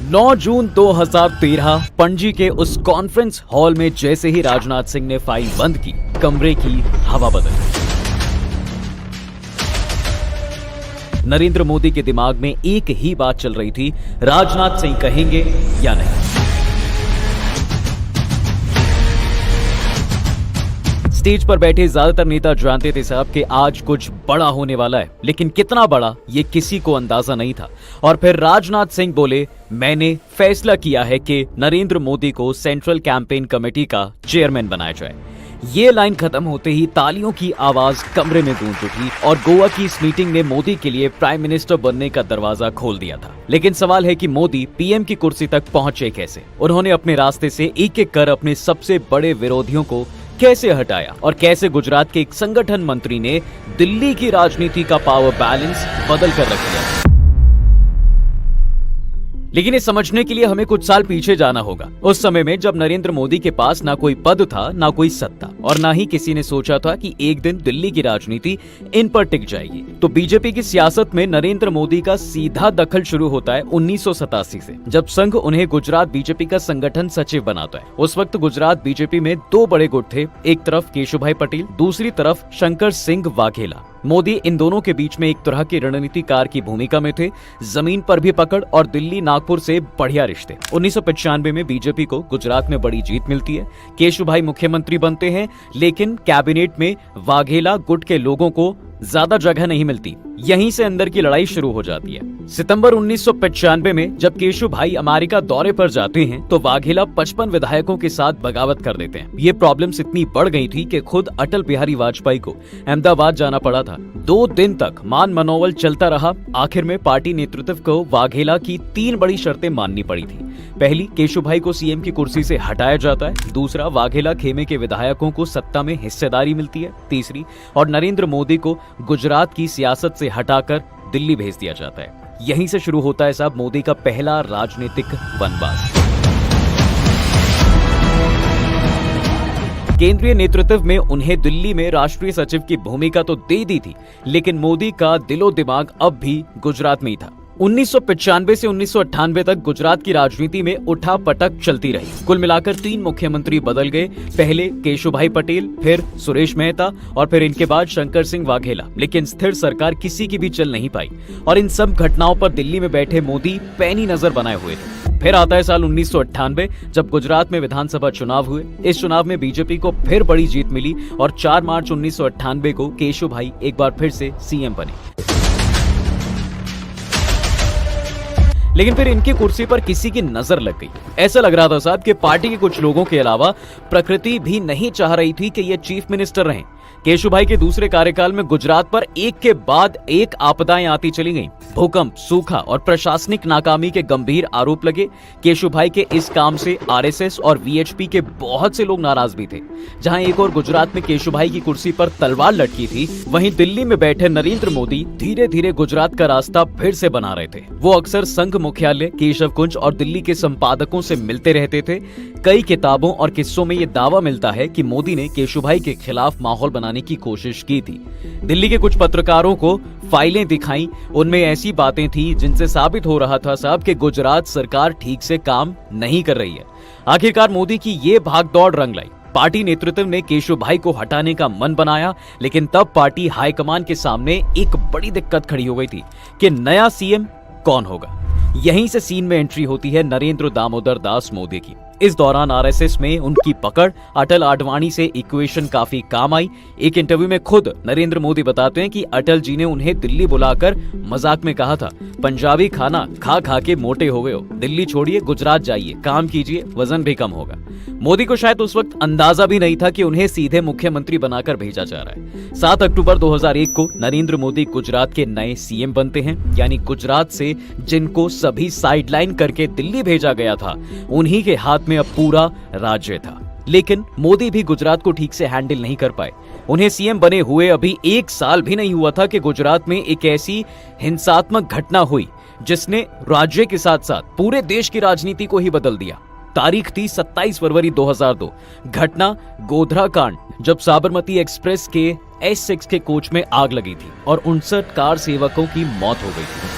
9 जून 2013 पणजी के उस conference hall में जैसे ही राजनाथ सिंह ने फाइल बंद की, कमरे की हवा बदल गई। नरेंद्र मोदी के दिमाग में एक ही बात चल रही थी, राजनाथ सिंह कहेंगे या नहीं। स्टेज पर बैठे ज्यादातर नेता जानते थे साहब कि आज कुछ बड़ा होने वाला है, लेकिन कितना बड़ा ये किसी को अंदाजा नहीं था। और फिर राजनाथ सिंह बोले, मैंने फैसला किया है कि नरेंद्र मोदी को सेंट्रल कैंपेन कमेटी का चेयरमैन बनाया जाए। ये लाइन खत्म होते ही तालियों की आवाज कमरे में गूंज उठी और गोवा की इस मीटिंग ने मोदी के लिए प्राइम मिनिस्टर बनने का दरवाजा खोल दिया था। लेकिन सवाल है कि मोदी पीएम की कुर्सी तक पहुंचे कैसे? उन्होंने अपने रास्ते से एक एक कर अपने सबसे बड़े विरोधियों को कैसे हटाया और कैसे गुजरात के एक संगठन मंत्री ने दिल्ली की राजनीति का पावर बैलेंस बदल कर रख दिया? लेकिन ये समझने के लिए हमें कुछ साल पीछे जाना होगा, उस समय में जब नरेंद्र मोदी के पास ना कोई पद था, ना कोई सत्ता, और ना ही किसी ने सोचा था कि एक दिन दिल्ली की राजनीति इन पर टिक जाएगी। तो बीजेपी की सियासत में नरेंद्र मोदी का सीधा दखल शुरू होता है 1987 से, जब संघ उन्हें गुजरात बीजेपी का संगठन सचिव बनाता है। उस वक्त गुजरात बीजेपी में दो बड़े गुट थे, एक तरफ केशुभाई पटेल, दूसरी तरफ शंकर सिंह वाघेला। मोदी इन दोनों के बीच में एक तरह के रणनीतिकार की भूमिका में थे, जमीन पर भी पकड़ और दिल्ली नागपुर से बढ़िया रिश्ते। 1995 में बीजेपी को गुजरात में बड़ी जीत मिलती है, केशुभाई मुख्यमंत्री बनते हैं, लेकिन कैबिनेट में वाघेला गुट के लोगों को ज्यादा जगह नहीं मिलती। यहीं से अंदर की लड़ाई शुरू हो जाती है। सितंबर 1995 में जब केशुभाई अमेरिका दौरे पर जाते हैं तो वाघेला 55 विधायकों के साथ बगावत कर देते हैं। ये प्रॉब्लम्स इतनी बढ़ गई थी कि खुद अटल बिहारी वाजपेयी को अहमदाबाद जाना पड़ा था। 2 दिन तक मान मनोवल चलता रहा। आखिर में पार्टी नेतृत्व को वाघेला की 3 बड़ी शर्तें माननी पड़ी थी। पहली, केशुभाई को सीएम की कुर्सी से हटाया जाता है। दूसरा, वाघेला खेमे के विधायकों को सत्ता में हिस्सेदारी मिलती है। तीसरी, और नरेंद्र मोदी को गुजरात की सियासत से हटाकर दिल्ली भेज दिया जाता है। यहीं से शुरू होता है साहब मोदी का पहला राजनीतिक वनवास। केंद्रीय नेतृत्व में उन्हें दिल्ली में राष्ट्रीय सचिव की भूमिका तो दे दी थी, लेकिन मोदी का दिलो दिमाग अब भी गुजरात में ही था। 1995 से 1998 तक गुजरात की राजनीति में उठापटक चलती रही। कुल मिलाकर 3 मुख्यमंत्री बदल गए, पहले केशुभाई पटेल, फिर सुरेश मेहता और फिर इनके बाद शंकर सिंह वाघेला। लेकिन स्थिर सरकार किसी की भी चल नहीं पाई और इन सब घटनाओं पर दिल्ली में बैठे मोदी पैनी नजर बनाए हुए थे। फिर आता है साल 1998, जब गुजरात में विधानसभा चुनाव हुए। इस चुनाव में बीजेपी को फिर बड़ी जीत मिली और 4 मार्च 1998 को केशुभाई एक बार फिर से सीएम बने। लेकिन फिर इनकी कुर्सी पर किसी की नजर लग गई। ऐसा लग रहा था साहब कि पार्टी के कुछ लोगों के अलावा प्रकृति भी नहीं चाह रही थी कि ये चीफ मिनिस्टर रहें। केशुभाई के दूसरे कार्यकाल में गुजरात पर एक के बाद एक आपदाएं आती चली गईं। भूकंप, सूखा और प्रशासनिक नाकामी के गंभीर आरोप लगे। केशुभाई के इस काम से आरएसएस और वीएचपी के बहुत से लोग नाराज भी थे। जहां एक और गुजरात में केशुभाई की कुर्सी पर तलवार लटकी थी, वहीं दिल्ली में बैठे नरेंद्र मोदी धीरे धीरे गुजरात का रास्ता फिर से बना रहे थे। वो अक्सर संघ मुख्यालय, केशव कुंज और दिल्ली के संपादकों से मिलते रहते थे। कई किताबों और किस्सों में ये दावा मिलता है कि मोदी ने केशुभाई के खिलाफ माहौल बनाने की कोशिश की थी। दिल्ली के कुछ पत्रकारों को फाइलें दिखाई, उनमें ऐसी बातें थी जिनसे साबित हो रहा था साहब कि गुजरात सरकार ठीक से काम नहीं कर रही है। आखिरकार मोदी की ये भागदौड़ रंग लाई। पार्टी नेतृत्व ने केशुभाई को हटाने का मन बनाया, लेकिन तब पार्टी हाईकमान के सामने एक बड़ी दिक्कत खड़ी हो गई थी कि नया सीएम कौन होगा। यहीं से सीन में एंट्री होती है नरेंद्र दामोदर दास मोदी की। इस दौरान आरएसएस में उनकी पकड़ अटल आडवाणी से इक्वेशन काफी काम आई। एक इंटरव्यू में खुद नरेंद्र मोदी बताते हैं कि अटल जी ने उन्हें दिल्ली बुलाकर मजाक में कहा था, पंजाबी खाना खा खा के मोटे हो गए हो, दिल्ली छोड़िए, गुजरात जाइए, काम कीजिए, वजन भी कम होगा। मोदी को शायद उस वक्त अंदाजा भी नहीं था कि उन्हें सीधे मुख्यमंत्री बनाकर भेजा जा रहा है। 7 अक्टूबर 2001 को नरेंद्र मोदी गुजरात के नए सीएम बनते हैं। यानी गुजरात से जिनको सभी साइडलाइन करके दिल्ली भेजा गया था, उन्हीं के हाथ में अब पूरा राज्य था। लेकिन मोदी भी गुजरात को ठीक से हैंडल नहीं कर पाए। उन्हें सीएम बने हुए अभी 1 साल भी नहीं हुआ था कि गुजरात में एक ऐसी हिंसात्मक घटना हुई जिसने राज्य के साथ साथ पूरे देश की राजनीति को ही बदल दिया। तारीख थी 27 फरवरी 2002। घटना गोधरा कांड, जब साबरमती एक्सप्रेस के S6 के कोच में आग लगी थी और 59 कार सेवकों की मौत हो गई थी।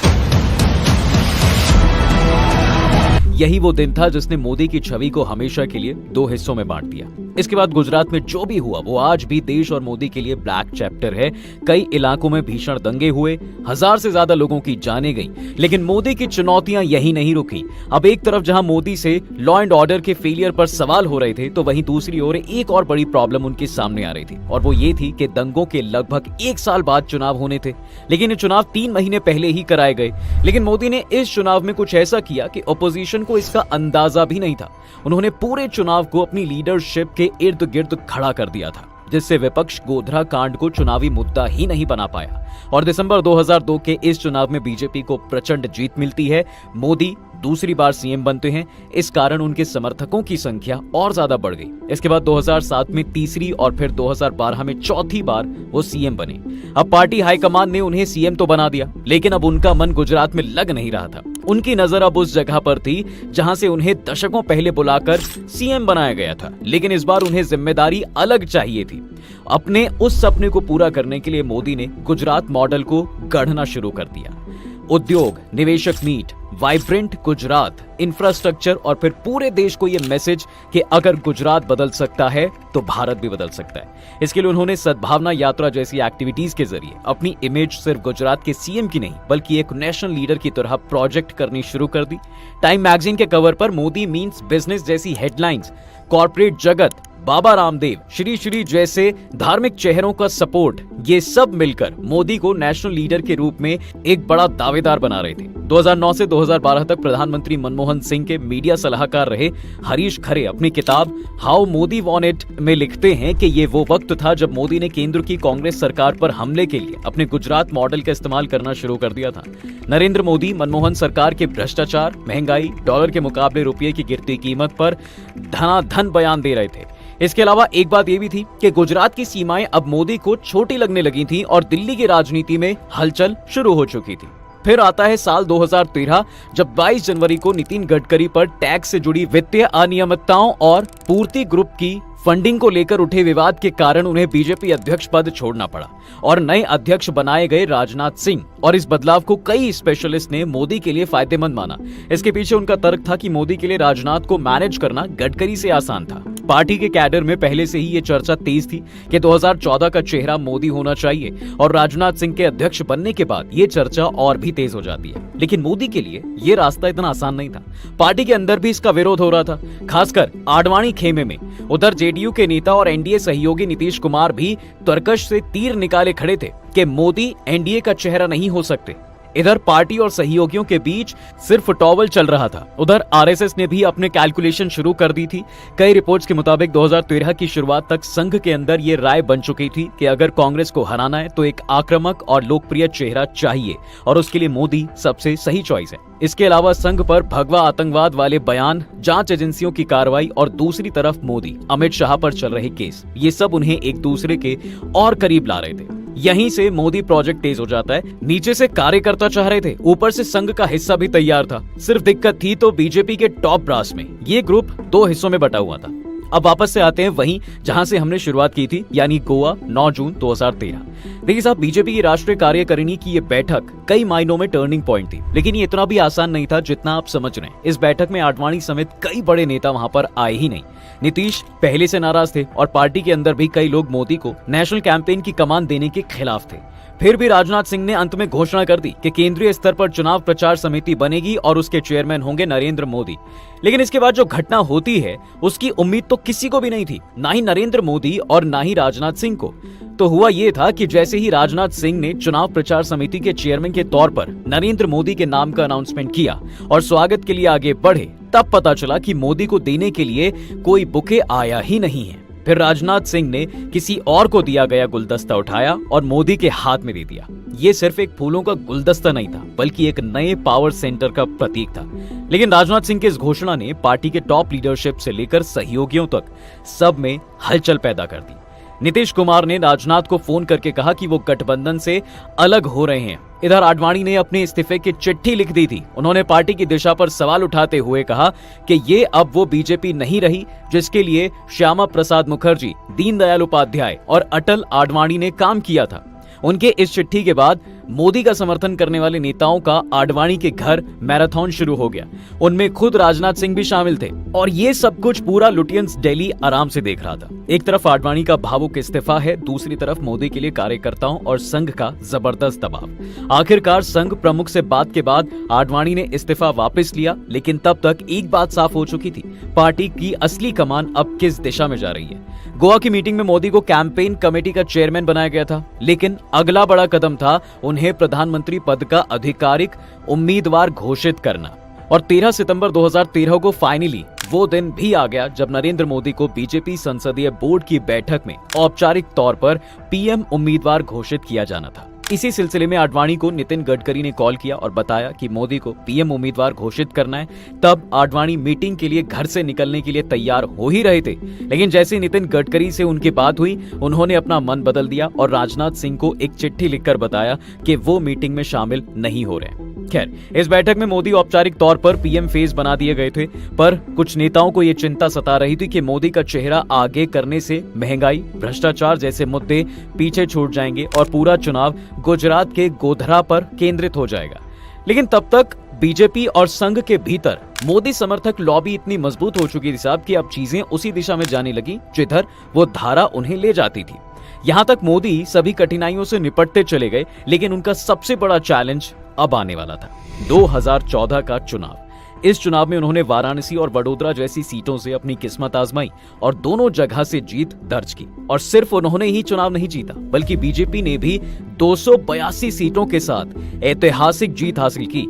यही वो दिन था जिसने मोदी की छवि को हमेशा के लिए दो हिस्सों में बांट दिया। इसके बाद गुजरात में जो भी हुआ वो आज भी देश और मोदी के लिए ब्लैक चैप्टर है। कई इलाकों में भीषण दंगे हुए, 1000 से ज्यादा लोगों की जानें गई, लेकिन मोदी की चुनौतियां यही नहीं रुकी। अब एक तरफ जहां मोदी से लॉ एंड ऑर्डर के फेलियर पर सवाल हो रहे थे, तो वहीं दूसरी ओर एक और बड़ी प्रॉब्लम उनके सामने आ रही थी, और वो ये थी कि दंगों के लगभग 1 साल बाद चुनाव होने थे, लेकिन ये चुनाव 3 महीने पहले ही कराए गए। लेकिन मोदी ने इस चुनाव में कुछ ऐसा किया कि ऑपोजिशन को इसका अंदाजा भी नहीं था। उन्होंने पूरे चुनाव को अपनी लीडरशिप के इर्द गिर्द खड़ा कर दिया था, जिससे विपक्ष गोधरा कांड को चुनावी मुद्दा ही नहीं बना पाया। और दिसंबर 2002 के इस चुनाव में बीजेपी को प्रचंड जीत मिलती है। मोदी दूसरी बार सीएम बनते हैं। इस कारण उनके समर्थकों की संख्या और ज्यादा बढ़ गई। इसके बाद 2007 में तीसरी और फिर 2012 में चौथी बार वो सीएम बने। अब पार्टी हाईकमान ने उन्हें सीएम तो बना दिया, लेकिन अब उनका मन गुजरात में लग नहीं रहा था। उनकी नजर अब उस जगह पर थी जहां से उन्हें दशकों पहले बुलाकर सीएम बनाया गया था, लेकिन इस बार उन्हें जिम्मेदारी अलग चाहिए थी। अपने उस सपने को पूरा करने के लिए मोदी ने गुजरात मॉडल को गढ़ना शुरू कर दिया। उद्योग, निवेशक मीट, वाइब्रेंट गुजरात, इंफ्रास्ट्रक्चर और फिर पूरे देश को यह मैसेज कि अगर गुजरात बदल सकता है तो भारत भी बदल सकता है। इसके लिए उन्होंने सद्भावना यात्रा जैसी एक्टिविटीज के जरिए अपनी इमेज सिर्फ गुजरात के सीएम की नहीं बल्कि एक नेशनल लीडर की तरह प्रोजेक्ट करनी शुरू कर दी। टाइम मैगजीन के कवर पर मोदी मीन्स बिजनेस जैसी हेडलाइंस, कॉर्पोरेट जगत, बाबा रामदेव, श्री श्री जैसे धार्मिक चेहरों का सपोर्ट, ये सब मिलकर मोदी को नेशनल लीडर के रूप में एक बड़ा दावेदार बना रहे थे। 2009 से 2012 तक प्रधानमंत्री मनमोहन सिंह के मीडिया सलाहकार रहे हरीश खरे अपनी किताब हाउ मोदी वॉन इट में लिखते हैं कि ये वो वक्त था जब मोदी ने केंद्र की कांग्रेस सरकार पर हमले के लिए अपने गुजरात मॉडल का इस्तेमाल करना शुरू कर दिया था। नरेंद्र मोदी मनमोहन सरकार के भ्रष्टाचार, महंगाई, डॉलर के मुकाबले रुपये की गिरती कीमत पर धनाधन बयान दे रहे थे। इसके अलावा एक बात यह भी थी कि गुजरात की सीमाएं अब मोदी को छोटी लगने लगी थीं और दिल्ली की राजनीति में हलचल शुरू हो चुकी थी। फिर आता है साल 2013 जब 22 जनवरी को नितिन गडकरी पर टैक्स से जुड़ी वित्तीय अनियमितताओं और पूर्ति ग्रुप की फंडिंग को लेकर उठे विवाद के कारण उन्हें बीजेपी अध्यक्ष पद छोड़ना पड़ा और नए अध्यक्ष बनाए गए राजनाथ सिंह। और इस बदलाव को कई स्पेशलिस्ट ने मोदी के लिए फायदेमंद माना। इसके पीछे उनका तर्क था कि मोदी के लिए राजनाथ को मैनेज करना गडकरी से आसान था। पार्टी के कैडर में पहले से ही ये चर्चा तेज थी कि 2014 का चेहरा मोदी होना चाहिए और राजनाथ सिंह के अध्यक्ष बनने के बाद ये चर्चा और भी तेज हो जाती है। लेकिन मोदी के लिए ये रास्ता इतना आसान नहीं था। पार्टी के अंदर भी इसका विरोध हो रहा था, खासकर आडवाणी खेमे में। उधर जेडीयू के नेता और एनडीए सहयोगी नीतीश कुमार भी तर्कश से तीर निकाले खड़े थे कि मोदी एनडीए का चेहरा नहीं हो सकते। इधर पार्टी और सहयोगियों के बीच सिर्फ टॉवल चल रहा था। उधर आरएसएस ने भी अपने कैलकुलेशन शुरू कर दी थी। कई रिपोर्ट्स के मुताबिक 2013 की शुरुआत तक संघ के अंदर ये राय बन चुकी थी कि अगर कांग्रेस को हराना है तो एक आक्रामक और लोकप्रिय चेहरा चाहिए और उसके लिए मोदी सबसे सही चॉइस है। इसके अलावा संघ पर भगवा आतंकवाद वाले बयान, जांच एजेंसियों की कार्रवाई और दूसरी तरफ मोदी अमित शाह पर चल रहे केस, ये सब उन्हें एक दूसरे के और करीब ला रहे थे। यहीं से मोदी प्रोजेक्ट तेज हो जाता है। नीचे से कार्यकर्ता चाह रहे थे, ऊपर से संघ का हिस्सा भी तैयार था। सिर्फ दिक्कत थी तो बीजेपी के टॉप ब्रास में। ये ग्रुप 2 हिस्सों में बटा हुआ था। अब वापस से आते हैं वहीं जहां से हमने शुरुआत की थी, यानी गोवा, 9 जून 2013। देखिए साहब, बीजेपी की राष्ट्रीय कार्यकारिणी की ये बैठक कई मायनों में टर्निंग पॉइंट थी, लेकिन ये इतना भी आसान नहीं था जितना आप समझ रहे हैं। इस बैठक में आडवाणी समेत कई बड़े नेता वहां पर आए ही नहीं। नीतीश पहले से नाराज थे और पार्टी के अंदर भी कई लोग मोदी को नेशनल कैंपेन की कमान देने के खिलाफ थे। फिर भी राजनाथ सिंह ने अंत में घोषणा कर दी कि केंद्रीय स्तर पर चुनाव प्रचार समिति बनेगी और उसके चेयरमैन होंगे नरेंद्र मोदी। लेकिन इसके बाद जो घटना होती है उसकी उम्मीद तो किसी को भी नहीं थी, ना ही नरेंद्र मोदी और ना ही राजनाथ सिंह को। तो हुआ ये था कि जैसे ही राजनाथ सिंह ने चुनाव प्रचार समिति के चेयरमैन के तौर पर नरेंद्र मोदी के नाम का अनाउंसमेंट किया और स्वागत के लिए आगे बढ़े, तब पता चला कि मोदी को देने के लिए कोई बुके आया ही नहीं है। फिर राजनाथ सिंह ने किसी और को दिया गया गुलदस्ता उठाया और मोदी के हाथ में दे दिया। ये सिर्फ एक फूलों का गुलदस्ता नहीं था, बल्कि एक नए पावर सेंटर का प्रतीक था। लेकिन राजनाथ सिंह की इस घोषणा ने पार्टी के टॉप लीडरशिप से लेकर सहयोगियों तक सब में हलचल पैदा कर दी। नीतीश कुमार ने राजनाथ को फोन करके कहा कि वो गठबंधन से अलग हो रहे हैं। इधर आडवाणी ने अपने इस्तीफे की चिट्ठी लिख दी थी। उन्होंने पार्टी की दिशा पर सवाल उठाते हुए कहा कि ये अब वो बीजेपी नहीं रही जिसके लिए श्यामा प्रसाद मुखर्जी, दीनदयाल उपाध्याय और अटल आडवाणी ने काम किया था। उनके इस चिट्ठी के बाद मोदी का समर्थन करने वाले नेताओं का आडवाणी के घर मैराथन शुरू हो गया। उनमें खुद राजनाथ सिंह भी शामिल थे और ये सब कुछ पूरा लुटियंस दिल्ली आराम से देख रहा था। एक तरफ आडवाणी का भावुक इस्तीफा है, दूसरी तरफ मोदी के लिए कार्यकर्ताओं और संघ का जबरदस्त दबाव। आखिरकार संघ प्रमुख से बात के बाद आडवाणी ने इस्तीफा वापस लिया, लेकिन तब तक एक बात साफ हो चुकी थी, पार्टी की असली कमान अब किस दिशा में जा रही है। गोवा की मीटिंग में मोदी को कैंपेन कमेटी का चेयरमैन बनाया गया था, लेकिन अगला बड़ा कदम था उन्हें प्रधानमंत्री पद का आधिकारिक उम्मीदवार घोषित करना। और 13 सितंबर 2013 को फाइनली वो दिन भी आ गया जब नरेंद्र मोदी को बीजेपी संसदीय बोर्ड की बैठक में औपचारिक तौर पर पीएम उम्मीदवार घोषित किया जाना था। इसी सिलसिले में आडवाणी को नितिन गडकरी ने कॉल किया और बताया कि मोदी को पीएम उम्मीदवार घोषित करना है। तब आडवाणी मीटिंग के लिए घर से निकलने के लिए तैयार हो ही रहे थे, लेकिन जैसे नितिन गडकरी से उनकी बात हुई, उन्होंने अपना मन बदल दिया और राजनाथ सिंह को एक चिट्ठी लिखकर बताया कि वो मीटिंग में शामिल नहीं हो रहे। खैर, इस बैठक में मोदी औपचारिक तौर पर पीएम फेस बना दिए गए थे, पर कुछ नेताओं को यह चिंता सता रही थी कि मोदी का चेहरा आगे करने से महंगाई, भ्रष्टाचार जैसे मुद्दे पीछे छूट जाएंगे और पूरा चुनाव गुजरात के गोधरा पर केंद्रित हो जाएगा। लेकिन तब तक बीजेपी और संघ के भीतर मोदी समर्थक लॉबी इतनी मजबूत हो चुकी थी साहब कि अब चीजें उसी दिशा में जाने लगी जिधर वो धारा उन्हें ले जाती थी। यहां तक मोदी सभी कठिनाइयों से निपटते चले गए, लेकिन उनका सबसे बड़ा चैलेंज अब आने वाला था 2014 का चुनाव। इस चुनाव में उन्होंने वाराणसी और वडोदरा जैसी सीटों से अपनी किस्मत आजमाई और दोनों जगह से जीत दर्ज की। और सिर्फ उन्होंने ही चुनाव नहीं जीता, बल्कि बीजेपी ने भी 282 सीटों के साथ ऐतिहासिक जीत हासिल की।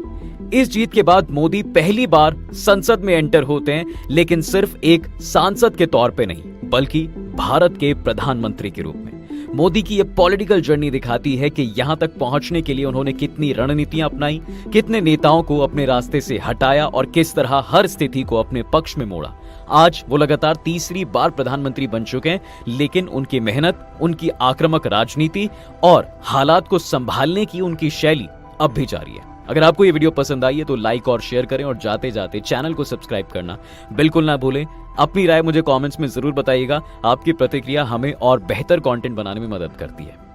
इस जीत के बाद मोदी पहली बार संसद में एंटर होते हैं, लेकिन सिर्फ एक सांसद के तौर पे नहीं, बल्कि भारत के प्रधानमंत्री के रूप में। मोदी की ये पॉलिटिकल जर्नी दिखाती है कि यहां तक पहुंचने के लिए उन्होंने कितनी रणनीतियां अपनाई, कितने नेताओं को अपने रास्ते से हटाया और किस तरह हर स्थिति को अपने पक्ष में मोड़ा। आज वो लगातार तीसरी बार प्रधानमंत्री बन चुके हैं, लेकिन उनकी मेहनत, उनकी आक्रामक राजनीति और हालात को संभालने की उनकी शैली अब भी जारी है। अगर आपको ये वीडियो पसंद आई है तो लाइक और शेयर करें और जाते जाते चैनल को सब्सक्राइब करना बिल्कुल ना भूलें। अपनी राय मुझे कमेंट्स में जरूर बताइएगा। आपकी प्रतिक्रिया हमें और बेहतर कंटेंट बनाने में मदद करती है।